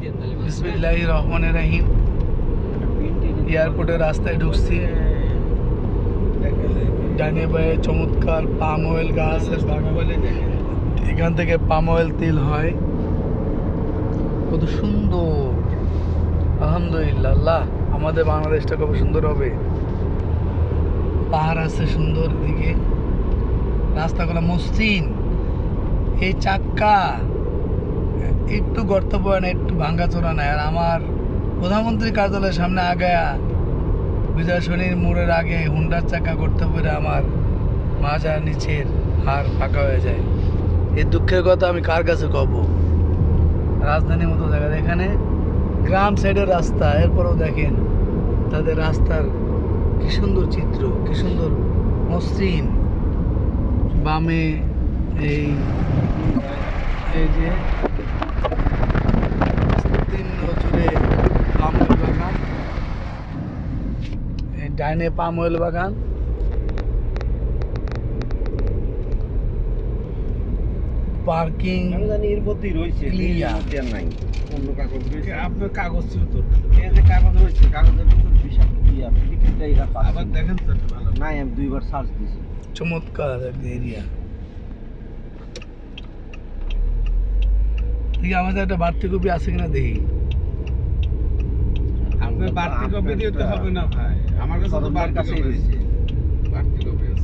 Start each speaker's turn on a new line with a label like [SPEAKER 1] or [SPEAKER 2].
[SPEAKER 1] বিসমিল্লাহির রহমানির রহিম। এয়ারপোর্টের রাস্তায় ঢুকছি। ডানে বায়ে চমৎকার পাম অয়েল গাছের বাগান, এখান থেকে পাম অয়েল তেল হয়। কত সুন্দর, আলহামদুলিল্লাহ। আল্লাহ, আমাদের বাংলাদেশটা কত সুন্দর হবে। পাহাড় আছে সুন্দর, এদিকে রাস্তাগুলো মসৃণ। এই চাক্কা একটু গর্ত পড়ে না, একটু ভাঙ্গাচোরা নাই। আর আমার প্রধানমন্ত্রী কার্যালয়ের সামনে আগায়া বিজয় শনির মোড়ের আগে হুন্ডার চাকা করতে পড়ে আমার মাজা নিচের হাড় ফাঁকা হয়ে যায়। এই দুঃখের কথা আমি কার কাছে কব? রাজধানীর মতো জায়গা, এখানে গ্রাম সাইডের রাস্তা, এরপরেও দেখেন তাদের রাস্তার কি সুন্দর চিত্র, কি সুন্দর মসৃণ। বামে এই যে জুড়ে পাম অয়েল বাগান, ডাইনে পাম অয়েল বাগান। পার্কিং
[SPEAKER 2] এর মধ্যেই রয়েছে, নাই অন্য কাগজ রয়েছে।
[SPEAKER 1] আপনার কাগজ ছিল তো,
[SPEAKER 2] এই যে কাগজ রয়েছে, কাগজের ভিতর বিশাল টিকিটটাই রাখা
[SPEAKER 1] আবার দেখেন তো ভালো
[SPEAKER 2] নাই। আমি দুইবার সার্চ দিয়েছি।
[SPEAKER 1] চমৎকার এরিয়া। ঠিক, আমাদের একটা বাড়তি কপি আছে কিনা দেখি।
[SPEAKER 3] আপনার বাড়তি কপি দিয়ে তো হবে না ভাই, আমার কাছে তো বাড়তি কপি আছে। বাড়তি কপি আছে।